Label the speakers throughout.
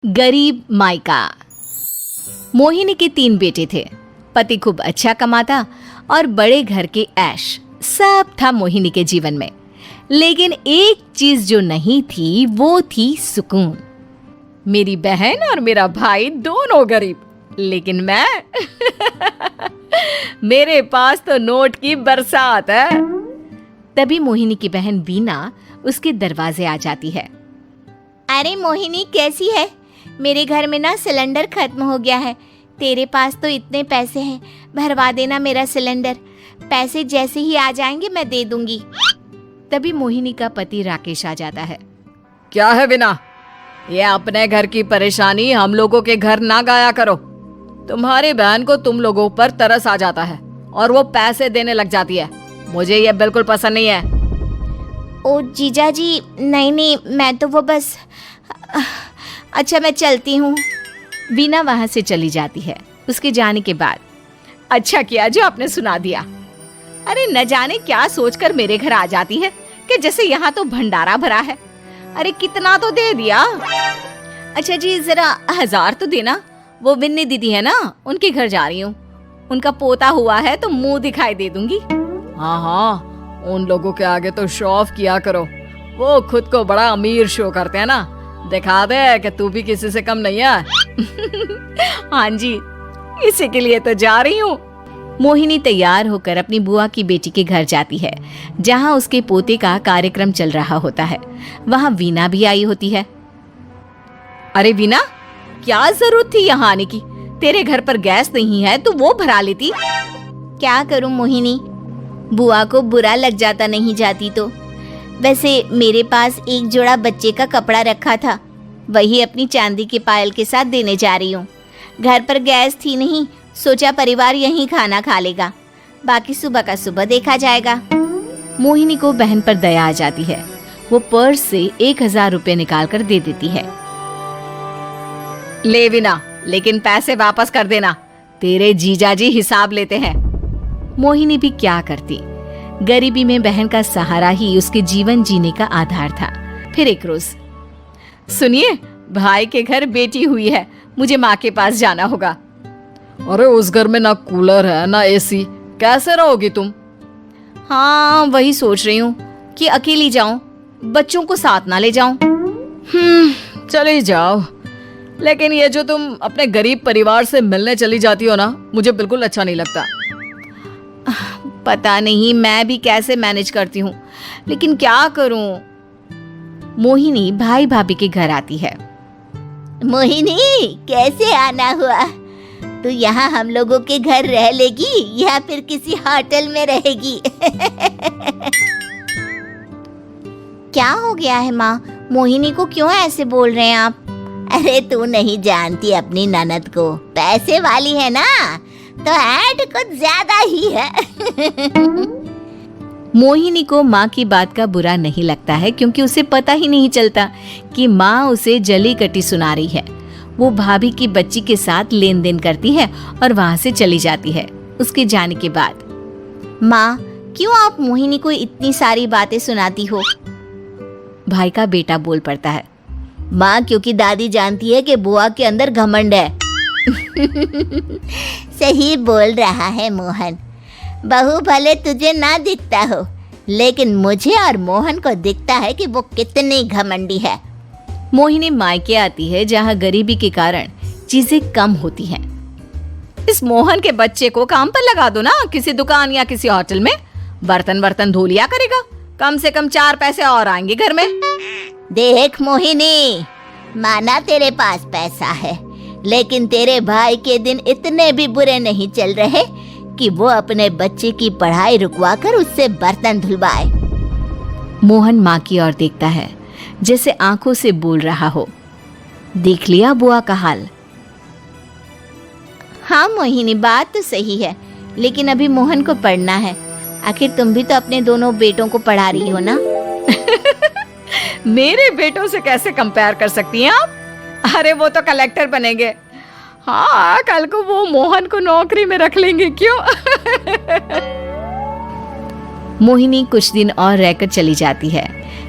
Speaker 1: गरीब मायका। मोहिनी के 3 बेटे थे। पति खूब अच्छा कमाता और बड़े घर के ऐश सब था मोहिनी के जीवन में। लेकिन एक चीज जो नहीं थी वो थी सुकून। मेरी बहन और मेरा भाई दोनों गरीब, लेकिन मैं मेरे पास तो नोट की बरसात है। तभी मोहिनी की बहन बीना उसके दरवाजे आ जाती है।
Speaker 2: अरे मोहिनी, कैसी है? मेरे घर में ना सिलेंडर खत्म हो गया है। तेरे पास तो इतने पैसे हैं, भरवा देना मेरा सिलेंडर। पैसे जैसे ही आ जाएंगे मैं दे दूंगी।
Speaker 1: तभी मोहिनी का पति राकेश आ जाता है।
Speaker 3: क्या है बिना, ये अपने घर की परेशानी हम लोगों के घर ना गाया करो। तुम्हारी बहन को तुम लोगों पर तरस आ जाता है और वो पैसे देने लग जाती है। मुझे ये बिल्कुल पसंद नहीं है।
Speaker 2: ओ जीजा जी, नहीं, मैं तो वो बस अच्छा मैं चलती हूँ।
Speaker 1: बीना वहां से चली जाती है। उसके जाने के बाद अच्छा किया जो आपने सुना दिया। अरे न जाने क्या सोचकर मेरे घर आ जाती है कि जैसे यहाँ तो भंडारा भरा है। अरे कितना तो दे दिया। अच्छा जी, जरा 1000 तो देना। वो बिन्नी दीदी है ना, उनके घर जा रही हूँ। उनका पोता हुआ है तो मुंह दिखाई दे दूंगी।
Speaker 3: हाँ, उन लोगों के आगे तो शो ऑफ किया करो। वो खुद को बड़ा अमीर शो करते हैं ना। दिखा दे कि तू भी किसी से कम नहीं है।
Speaker 1: हाँ जी, इसी के लिए तो जा रही हूँ। मोहिनी तैयार होकर अपनी बुआ की बेटी के घर जाती है, जहाँ उसके पोते का कार्यक्रम चल रहा होता है। वहाँ वीना भी आई होती है। अरे वीना, क्या जरूरत थी यहाँ आने की? तेरे घर पर गैस नहीं है तो वो भरा लेती।
Speaker 2: क्या करूं मोहिनी, बुआ को बुरा लग जाता नहीं जाती तो। वैसे मेरे पास एक जोड़ा बच्चे का कपड़ा रखा था, वही अपनी चांदी के पायल के साथ देने जा रही हूँ। घर पर गैस थी नहीं, सोचा परिवार यहीं खाना खा लेगा, बाकी सुबह का सुबह देखा जाएगा।
Speaker 1: मोहिनी को बहन पर दया आ जाती है। वो पर्स से 1000 रुपए निकाल कर दे देती है।
Speaker 3: ले बिना, लेकिन पैसे वापस कर देना, तेरे जीजाजी हिसाब लेते हैं।
Speaker 1: मोहिनी भी क्या करती, गरीबी में बहन का सहारा ही उसके जीवन जीने का आधार था। फिर एक रोज, सुनिए, भाई के घर बेटी हुई है, मुझे माँ के पास जाना होगा।
Speaker 3: अरे उस घर में ना कूलर है ना एसी, कैसे रहोगी तुम?
Speaker 1: हाँ, वही सोच रही हूँ कि अकेली जाऊं, बच्चों को साथ ना ले जाऊं।
Speaker 3: चली जाओ, लेकिन ये जो तुम अपने गरीब परिवार से मिलने चली जाती हो ना, मुझे बिल्कुल अच्छा नहीं लगता।
Speaker 1: पता नहीं मैं भी कैसे मैनेज करती हूँ, लेकिन क्या करूँ। मोहिनी भाई भाभी के घर आती है।
Speaker 2: मोहिनी, कैसे आना हुआ? तू यहाँ हम लोगों के घर रह लेगी या फिर किसी होटल में रहेगी? क्या हो गया है माँ? मोहिनी को क्यों ऐसे बोल रहे हैं आप? अरे तू नहीं जानती अपनी ननद को, पैसे वाली है ना, तो ऐड कुछ ज्यादा ही है।
Speaker 1: मोहिनी को माँ की बात का बुरा नहीं लगता है, क्योंकि उसे पता ही नहीं चलता कि माँ उसे जली कटी सुना रही है। वो भाभी की बच्ची के साथ लेन देन करती है और वहाँ से चली जाती है। उसके जाने के बाद,
Speaker 2: माँ, क्यों आप मोहिनी को इतनी सारी बातें सुनाती हो?
Speaker 1: भाई का बेटा बोल पड़ता है।
Speaker 2: माँ, क्योंकि दादी जानती है कि बुआ के अंदर घमंड है। सही बोल रहा है मोहन। बहू भले तुझे ना दिखता हो, लेकिन मुझे और मोहन को दिखता है कि वो कितनी घमंडी है।
Speaker 1: मोहिनी मायके आती है, जहाँ गरीबी के कारण चीजें कम होती हैं। इस मोहन के बच्चे को काम पर लगा दो ना, किसी दुकान या किसी होटल में। बर्तन धो लिया करेगा, कम से कम 4 पैसे और आएंगे घर में।
Speaker 2: देख मोहिनी, माना तेरे पास पैसा है, लेकिन तेरे भाई के दिन इतने भी बुरे नहीं चल रहे कि वो अपने बच्चे की पढ़ाई रुकवाकर उससे बर्तन धुलवाए।
Speaker 1: मोहन माँ की ओर देखता है, जैसे आंखों से बोल रहा हो, देख लिया बुआ का हाल।
Speaker 2: हाँ मोहिनी, बात तो सही है, लेकिन अभी मोहन को पढ़ना है। आखिर तुम भी तो अपने दोनों बेटों को पढ़ा रही हो ना।
Speaker 3: मेरे बेटों से कैसे कंपेयर कर सकती हैं आप? अरे वो तो कलेक्टर बनेंगे। हाँ, कल को वो मोहन को नौकरी में रख लेंगे, क्यों?
Speaker 1: मोहिनी कुछ दिन और रहकर चली जाती है।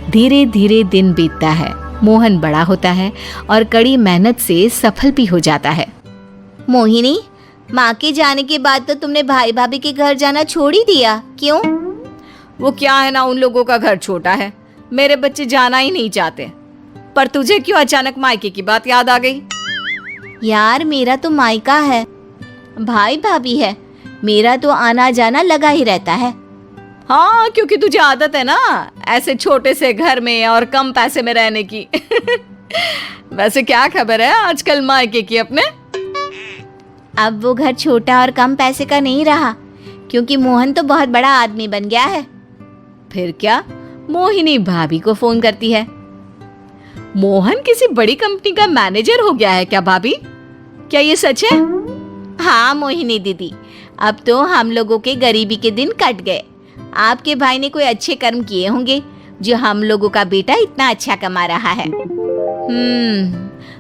Speaker 1: धीरे धीरे दिन बीतता है मोहन बड़ा होता है और कड़ी मेहनत से सफल भी हो जाता है।
Speaker 2: मोहिनी, माँ के जाने के बाद तो तुमने भाई भाभी के घर जाना छोड़ ही दिया, क्यों?
Speaker 3: वो क्या है ना, उन लोगों का घर छोटा है, मेरे बच्चे जाना ही नहीं चाहते। पर तुझे क्यों अचानक मायके की बात याद आ गई?
Speaker 2: यार, मेरा तो मायका है, भाई भाभी है, मेरा तो आना जाना लगा ही रहता है।
Speaker 3: हाँ, क्योंकि तुझे आदत है ना ऐसे छोटे से घर में और कम पैसे में रहने की। वैसे क्या खबर है आजकल मायके की अपने?
Speaker 2: अब वो घर छोटा और कम पैसे का नहीं रहा, क्योंकि मोहन तो बहुत बड़ा आदमी बन गया है।
Speaker 1: फिर क्या? मोहिनी भाभी को फोन करती है। मोहन किसी बड़ी कंपनी का मैनेजर हो गया है क्या भाभी? क्या ये सच है?
Speaker 2: हाँ मोहिनी दीदी, अब तो हम लोगों के गरीबी के दिन कट गए। आपके भाई ने कोई अच्छे कर्म किए होंगे जो हम लोगों का बेटा इतना अच्छा कमा रहा है।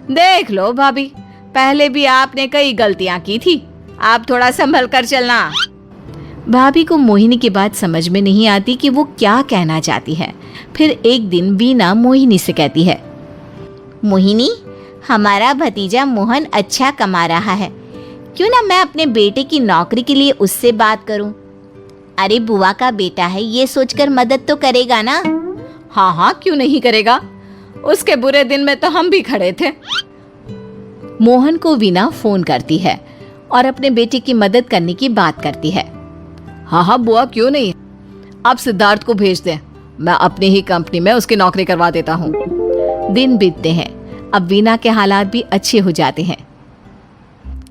Speaker 1: देख लो भाभी, पहले भी आपने कई गलतियां की थी, आप थोड़ा संभल कर चलना। भाभी को मोहिनी की बात समझ में नहीं आती कि वो क्या कहना चाहती है। फिर एक दिन वीना मोहिनी से कहती है,
Speaker 2: मोहिनी, हमारा भतीजा मोहन अच्छा कमा रहा है, क्यों ना मैं अपने बेटे की नौकरी के लिए उससे बात करूं? अरे बुआ का बेटा है, ये सोचकर मदद तो करेगा ना?
Speaker 1: हाँ हाँ, क्यों नहीं करेगा, उसके बुरे दिन में तो हम भी खड़े थे। मोहन को वीना फोन करती है और अपने बेटे की मदद करने की बात करती है।
Speaker 3: हाँ हाँ बुआ, क्यों नहीं, आप सिद्धार्थ को भेज दें, मैं अपनी ही कंपनी में उसकी नौकरी करवा देता हूँ।
Speaker 1: दिन बीतते हैं, अब वीना के हालात भी अच्छे हो जाते हैं।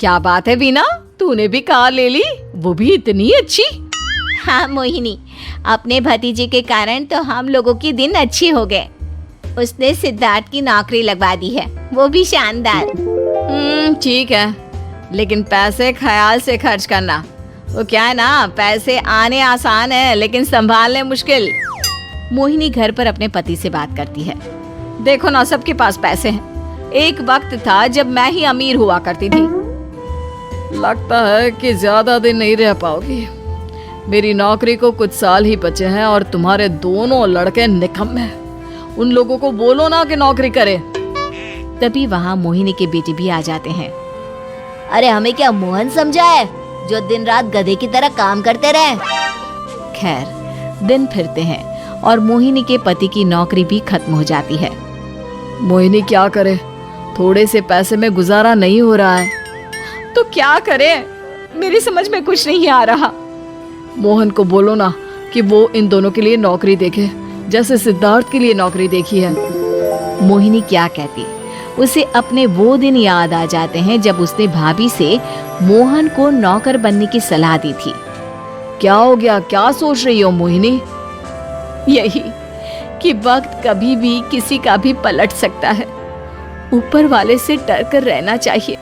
Speaker 3: क्या बात है वीना, तूने भी कार ले ली, वो भी इतनी अच्छी?
Speaker 2: हाँ मोहिनी, अपने भतीजे के कारण तो हम लोगों के दिन अच्छे हो गए। उसने सिद्धार्थ की नौकरी लगवा दी है, वो भी शानदार।
Speaker 3: ठीक है, लेकिन पैसे ख्याल से खर्च करना। वो क्या है ना, पैसे आने आसान है लेकिन संभालने मुश्किल।
Speaker 1: मोहिनी घर पर अपने पति से बात करती है।
Speaker 3: देखो ना, सबके पास पैसे हैं, एक वक्त था जब मैं ही अमीर हुआ करती थी। लगता है कि ज्यादा दिन नहीं रह पाओगी, मेरी नौकरी को कुछ साल ही बचे हैं और तुम्हारे दोनों लड़के निकम्मे हैं। उन लोगों को बोलो ना कि नौकरी करे।
Speaker 1: तभी वहाँ मोहिनी के बेटे भी आ जाते हैं।
Speaker 2: अरे हमें क्या मोहन समझा है जो दिन रात गधे की तरह काम करते रहे?
Speaker 1: खैर, दिन फिरते हैं और मोहिनी के पति की नौकरी भी खत्म हो जाती है।
Speaker 3: मोहिनी क्या करे, थोड़े से पैसे में गुजारा नहीं हो रहा है।
Speaker 1: तो क्या करे, मेरी समझ में कुछ नहीं आ रहा।
Speaker 3: मोहन को बोलो ना कि वो इन दोनों के लिए नौकरी देखे, जैसे सिद्धार्थ के लिए नौकरी देखी है।
Speaker 1: मोहिनी क्या कहती, उसे अपने वो दिन याद आ जाते हैं जब उसने भाभी से मोहन को नौकर बनने की सलाह दी थी।
Speaker 3: क्या हो गया, क्या सोच रही हो मोहिनी?
Speaker 1: यही कि वक्त कभी भी किसी का भी पलट सकता है, ऊपर वाले से डर कर रहना चाहिए।